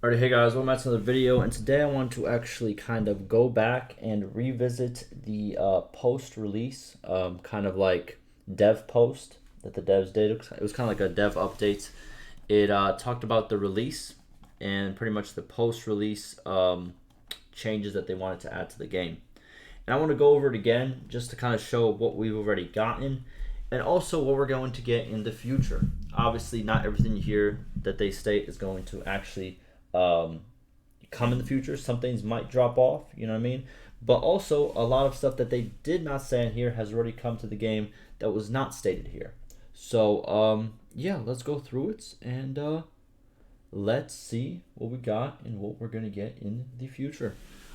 Alright, hey guys, welcome back to another video, and today I want to actually kind of go back and revisit the post-release, kind of like dev post that the devs did. It was kind of like a dev update. It talked about the release and pretty much the post-release changes that they wanted to add to the game. And I want to go over it again just to kind of show what we've already gotten and also what we're going to get in the future. Obviously, not everything here that they state is going to actually come in the future. Some things might drop off, you know what I mean? But also, a lot of stuff that they did not say in here has already come to the game that was not stated here. So, yeah, let's go through it and let's see what we got and what we're going to get in the future.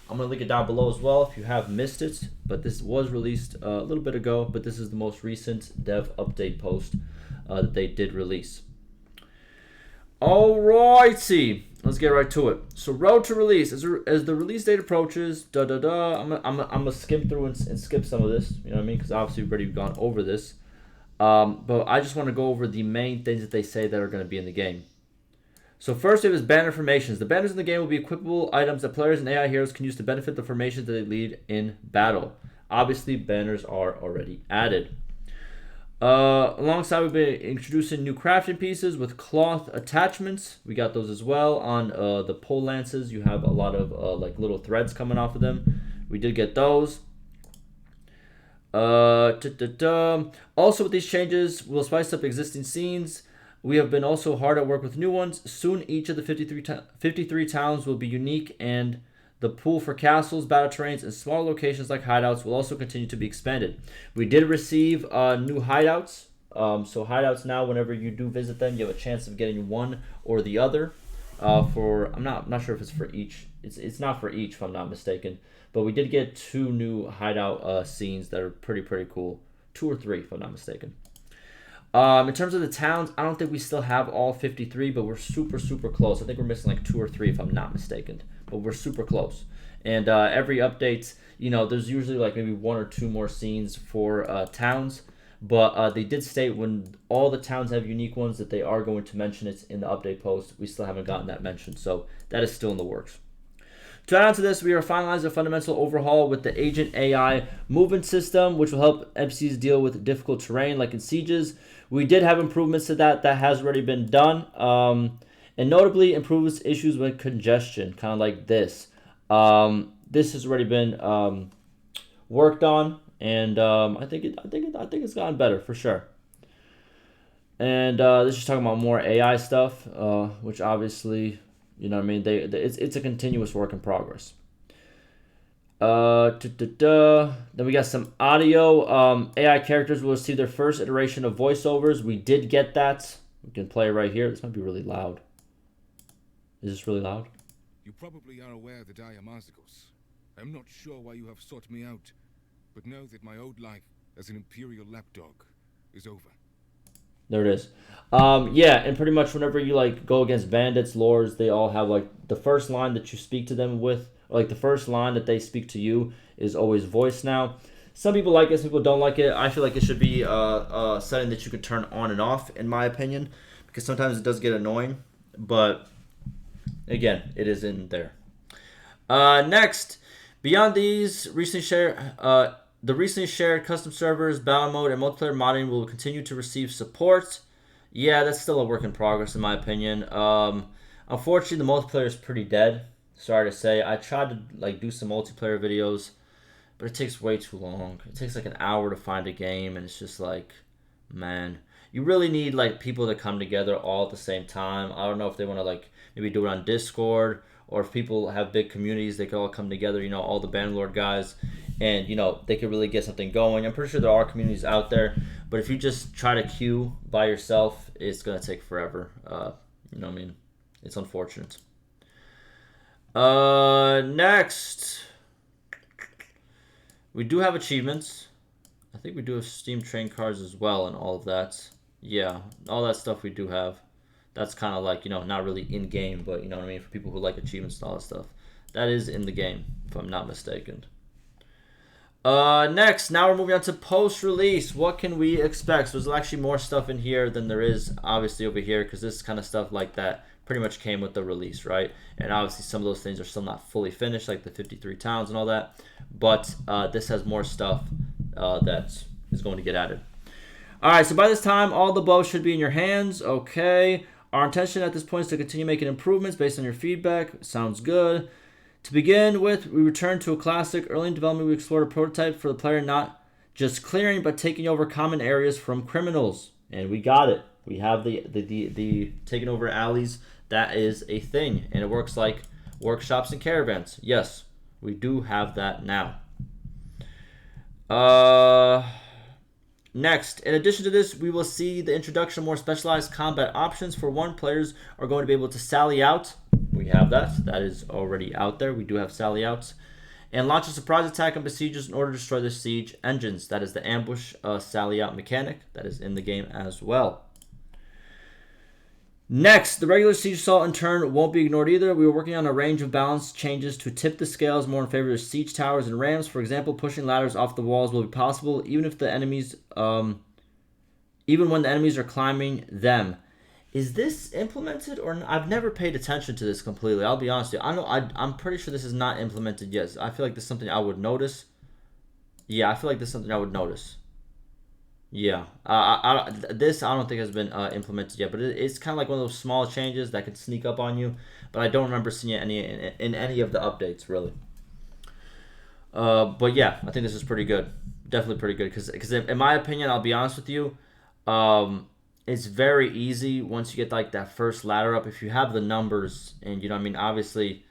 I'm going to link it down below as well if you have missed it. But this was released a little bit ago, but this is the most recent dev update post that they did release. Alrighty, let's get right to it. So, road to release. As the release date approaches, I'm gonna skim through and skip some of this. You know what I mean? Because obviously we've already gone over this. But I just want to go over the main things that they say that are going to be in the game. So first, it was banner formations. The banners in the game will be equipable items that players and AI heroes can use to benefit the formations that they lead in battle. Obviously, banners are already added. Alongside, we've been introducing new crafting pieces with cloth attachments. We got those as well on the pole lances. You have a lot of like little threads coming off of them. We did get those. Also, with these changes, we'll spice up existing scenes. We have been also hard at work with new ones. Soon, each of the 53 towns will be unique, and the pool for castles, battle terrains, and small locations like hideouts will also continue to be expanded. We did receive new hideouts. So hideouts now, whenever you do visit them, you have a chance of getting one or the other. I'm not sure if it's for each. It's not for each, if I'm not mistaken. But we did get two new hideout scenes that are pretty cool. 2 or 3, if I'm not mistaken. In terms of the towns, I don't think we still have all 53, but we're super close. I think we're missing like 2 or 3, if I'm not mistaken. But we're super close. And every update, you know, there's usually like maybe 1 or 2 more scenes for towns. But they did state when all the towns have unique ones that they are going to mention it in the update post. We still haven't gotten that mentioned, so that is still in the works. To add on to this, we are finalizing a fundamental overhaul with the Agent AI movement system, which will help NPCs deal with difficult terrain like in sieges. We did have improvements to that. That has already been done. And notably improves issues with congestion, kind of like this. This has already been worked on, and I think it's gotten better for sure. And this is talking about more AI stuff, which obviously, you know what I mean? It's a continuous work in progress. Then we got some audio. AI characters will receive their first iteration of voiceovers. We did get that. We can play it right here. This might be really loud. Is this really loud? You probably are aware that I am Arzikos. I am not sure why you have sought me out, but know that my old life as an Imperial lapdog is over. There it is. Yeah, and pretty much whenever you like go against bandits, lords, they all have like the first line that you speak to them with, or like the first line that they speak to you is always voice now. Some people like it, some people don't like it. I feel like it should be a setting that you can turn on and off, in my opinion, because sometimes it does get annoying. But again, it is in there. Next, beyond these, the recently shared custom servers, battle mode, and multiplayer modding will continue to receive support. Yeah, that's still a work in progress in my opinion. Unfortunately, the multiplayer is pretty dead. Sorry to say. I tried to like do some multiplayer videos, but it takes way too long. It takes like an hour to find a game, and it's just like, man, you really need like people to come together all at the same time. I don't know if they want to like maybe do it on Discord, or if people have big communities, they could all come together. You know, all the Bannerlord guys. And, you know, they could really get something going. I'm pretty sure there are communities out there. But if you just try to queue by yourself, it's going to take forever. You know what I mean? It's unfortunate. Next. We do have achievements. I think we do have Steam train cards as well and all of that. Yeah, all that stuff we do have. That's kind of like, you know, not really in-game. But, you know what I mean? For people who like achievements and all that stuff. That is in the game, if I'm not mistaken. Next, now we're moving on to post-release. What can we expect? So there's actually more stuff in here than there is obviously over here, because this is kind of stuff like that pretty much came with the release, right? And obviously some of those things are still not fully finished, like the 53 towns and all that. But this has more stuff that is going to get added. All right, so by this time, all the bows should be in your hands. Okay. Our intention at this point is to continue making improvements based on your feedback. Sounds good. To begin with, we return to a classic. Early in development, we explored a prototype for the player not just clearing, but taking over common areas from criminals. And we got it. We have the taking over alleys. That is a thing. And it works like workshops and caravans. Yes, we do have that now. Next, in addition to this, we will see the introduction of more specialized combat options. For one, players are going to be able to sally out. We have that. That is already out there. We do have sally outs. And launch a surprise attack on besiegers in order to destroy the siege engines. That is the ambush sally out mechanic. That is in the game as well. Next, the regular siege assault in turn won't be ignored either. We are working on a range of balance changes to tip the scales more in favor of siege towers and rams. For example, pushing ladders off the walls will be possible even if the enemies, even when the enemies are climbing them. Is this implemented or not? I've never paid attention to this completely. I'll be honest with you. I'm pretty sure this is not implemented yet. I feel like this is something I would notice. Yeah, I feel like this is something I would notice. Yeah, this I don't think has been implemented yet, but it's kind of like one of those small changes that could sneak up on you. But I don't remember seeing it in any of the updates really. But yeah, I think this is pretty good. Definitely pretty good because in my opinion, I'll be honest with you, it's very easy once you get like that first ladder up. If you have the numbers and you know what I mean, obviously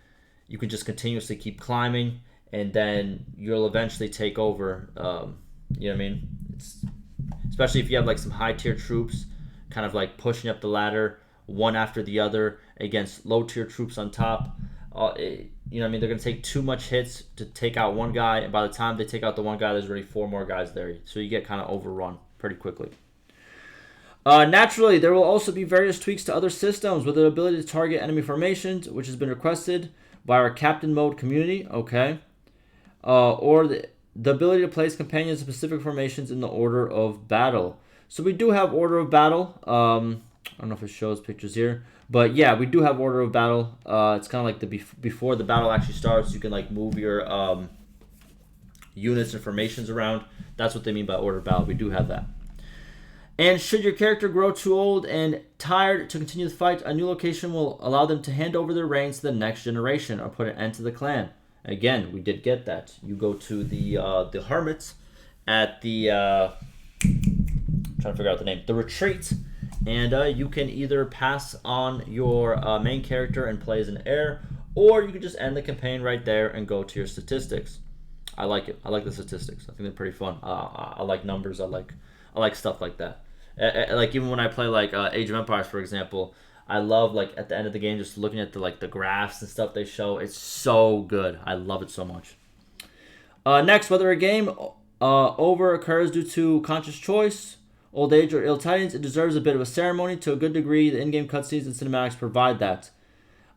you can just continuously keep climbing and then you'll eventually take over. You know what I mean? Especially if you have like some high tier troops kind of like pushing up the ladder one after the other against low tier troops on top. You know what I mean? They're going to take too much hits to take out one guy, and by the time they take out the one guy, there's already 4 more guys there. So you get kind of overrun pretty quickly. Naturally, there will also be various tweaks to other systems with the ability to target enemy formations, which has been requested by our Captain Mode community. Okay. Or the ability to place companions in specific formations in the order of battle. So we do have order of battle. I don't know if it shows pictures here, but yeah, we do have order of battle. It's kind of like the before the battle actually starts, you can like move your units and formations around. That's what they mean by order of battle. We do have that. And should your character grow too old and tired to continue the fight, a new location will allow them to hand over their reins to the next generation or put an end to the clan. Again, we did get that. You go to the hermits at the trying to figure out the name, the retreat, and you can either pass on your main character and play as an heir, or you can just end the campaign right there and go to your statistics. I like it. I like the statistics. I think they're pretty fun. I like numbers. I like stuff like that. Like even when I play like Age of Empires, for example. I love like at the end of the game just looking at the graphs and stuff they show. It's so good. I love it so much. Next, whether a game over occurs due to conscious choice, old age, or ill tidings, it deserves a bit of a ceremony. To a good degree, the in-game cutscenes and cinematics provide that.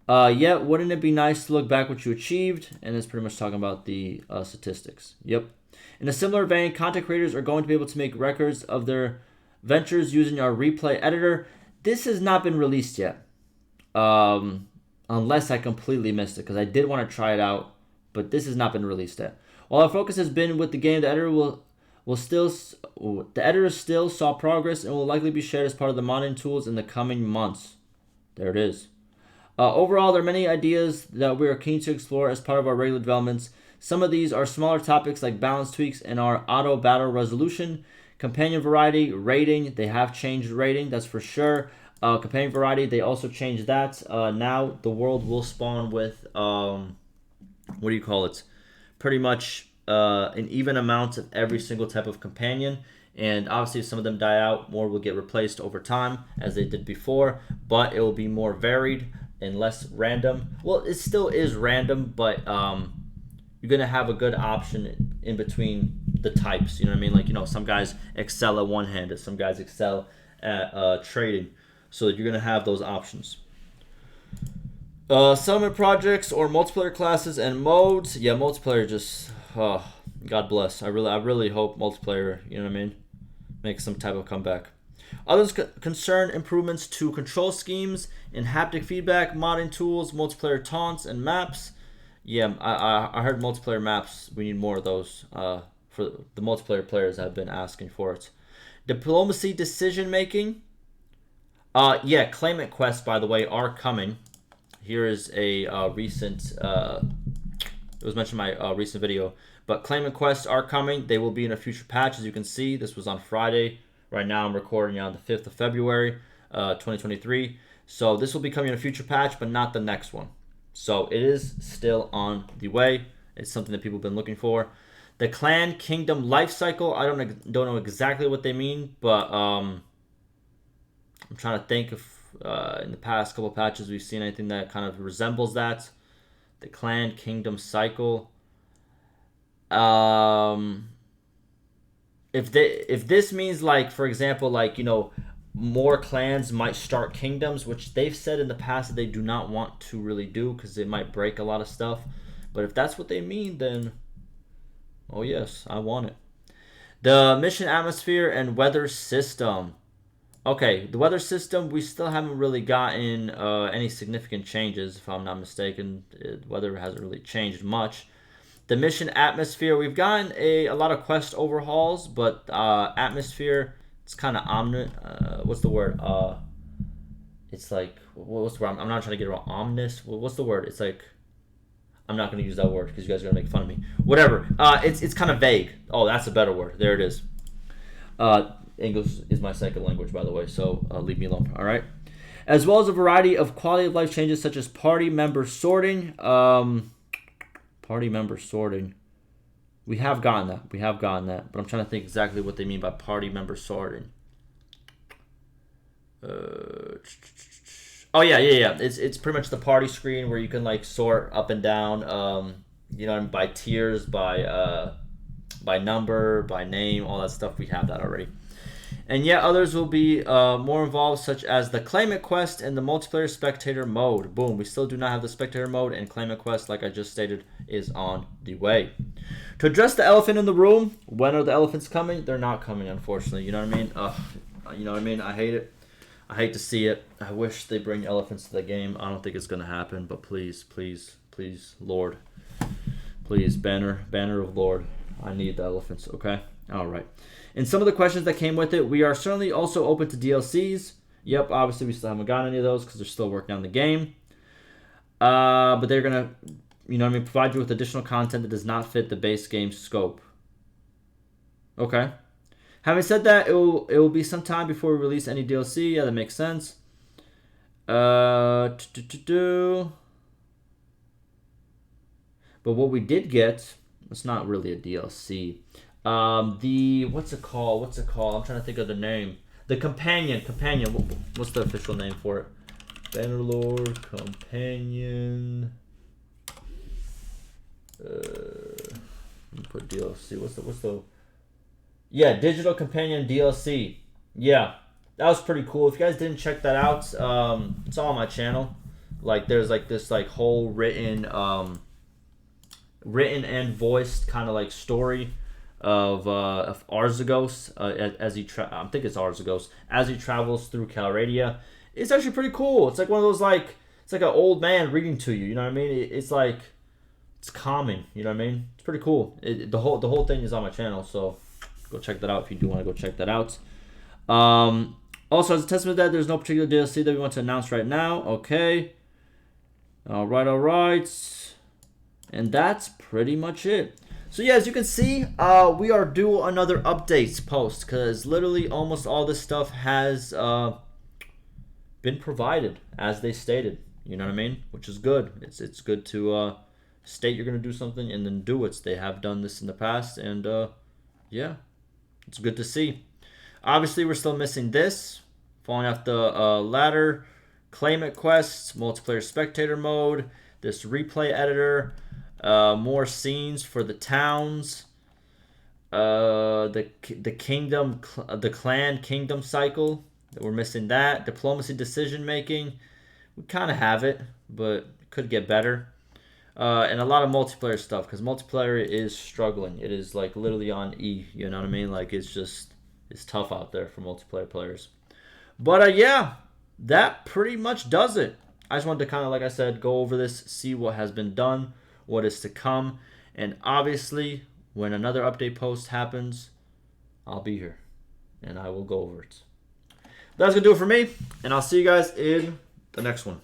Yet, wouldn't it be nice to look back what you achieved? And it's pretty much talking about the statistics. Yep. In a similar vein, content creators are going to be able to make records of their ventures using our replay editor. This has not been released yet, unless I completely missed it, because I did want to try it out, but this has not been released yet. While our focus has been with the game, the editor still saw progress and will likely be shared as part of the modding tools in the coming months. There it is. Overall, there are many ideas that we are keen to explore as part of our regular developments. Some of these are smaller topics like balance tweaks and our auto battle resolution. Companion variety, rating, they have changed rating, that's for sure. Companion variety, they also changed that. Now the world will spawn with, what do you call it? Pretty much an even amount of every single type of companion. And obviously if some of them die out, more will get replaced over time as they did before. But it will be more varied and less random. Well, it still is random, but you're going to have a good option in between the types. You know what I mean? Like, you know, some guys excel at one-handed, some guys excel at trading. So you're going to have those options. Settlement projects or multiplayer classes and modes. Yeah, multiplayer just, God bless. I really hope multiplayer, you know what I mean, makes some type of comeback. Others concern improvements to control schemes and haptic feedback, modding tools, multiplayer taunts, and maps. Yeah, I heard multiplayer maps. We need more of those for the multiplayer players have been asking for it. Diplomacy decision making. Yeah, claimant quests, by the way, are coming. Here is a recent. It was mentioned in my recent video, but claimant quests are coming. They will be in a future patch, as you can see. This was on Friday. Right now, I'm recording on the 5th of February, 2023. So this will be coming in a future patch, but not the next one. So it is still on the way. It's something that people have been looking for. The Clan Kingdom life cycle. I don't know exactly what they mean, but I'm trying to think if in the past couple of patches we've seen anything that kind of resembles that. The Clan Kingdom cycle. If this means, like, for example, like, you know, more clans might start kingdoms, which they've said in the past that they do not want to really do because it might break a lot of stuff. But if that's what they mean, then oh yes, I want it. The mission atmosphere and weather system. Okay, the weather system, we still haven't really gotten any significant changes, if I'm not mistaken. The weather hasn't really changed much. The mission atmosphere, we've gotten a lot of quest overhauls, but atmosphere, it's kind of what's the word? It's like, what's the word? I'm not trying to get it wrong. Omnis? What's the word? It's like, I'm not going to use that word because you guys are going to make fun of me. Whatever. It's kind of vague. Oh, that's a better word. There it is. English is my second language, by the way, so leave me alone. All right. As well as a variety of quality of life changes such as party member sorting. Party member sorting. We have gotten that. But I'm trying to think exactly what they mean by party member sorting. Oh yeah. It's pretty much the party screen where you can like sort up and down. You know, by tiers, by number, by name, all that stuff. We have that already. And yet others will be more involved, such as the Claimant Quest and the Multiplayer Spectator Mode. Boom, we still do not have the Spectator Mode, and Claimant Quest, like I just stated, is on the way. To address the elephant in the room, when are the elephants coming? They're not coming, unfortunately. You know what I mean? You know what I mean? I hate it. I hate to see it. I wish they bring elephants to the game. I don't think it's going to happen, but please, please, please, Lord. Please, banner of Lord. I need the elephants, okay? All right. And some of the questions that came with it, we are certainly also open to DLCs. Yep, obviously we still haven't gotten any of those because they're still working on the game. But they're going to, you know what I mean, provide you with additional content that does not fit the base game scope. Okay. Having said that, it will be some time before we release any DLC. Yeah, that makes sense. But what we did get, it's not really a DLC. What's it called? I'm trying to think of the name. The companion. What's the official name for it? Bannerlord companion. Let me put DLC. What's the? Yeah, digital companion DLC. Yeah, that was pretty cool. If you guys didn't check that out, it's all on my channel. Like, there's like this like whole written and voiced kind of like story of Arzagos as he I think it's Arzagos as he travels through Calradia. It's actually pretty cool. It's like one of those like it's like an old man reading to you. You know what I mean? It's like it's calming. You know what I mean? It's pretty cool. The whole thing is on my channel, so go check that out if you do want to go check that out. Also, as a testament to that, there's no particular DLC that we want to announce right now. Okay. All right. And that's pretty much it. So yeah, as you can see, we are due another updates post because literally almost all this stuff has been provided as they stated. You know what I mean? Which is good. It's good to state you're gonna do something and then do it. They have done this in the past, and yeah, it's good to see. Obviously, we're still missing this, falling off the ladder, claimant quests, multiplayer spectator mode, this replay editor. More scenes for the towns. The clan kingdom cycle. We're missing that. Diplomacy decision making. We kind of have it, but could get better. And a lot of multiplayer stuff because multiplayer is struggling. It is like literally on E. You know what I mean? Like it's tough out there for multiplayer players. But yeah, that pretty much does it. I just wanted to kind of, like I said, go over this, see what has been done, what is to come, and obviously, when another update post happens, I'll be here, and I will go over it. That's going to do it for me, and I'll see you guys in the next one.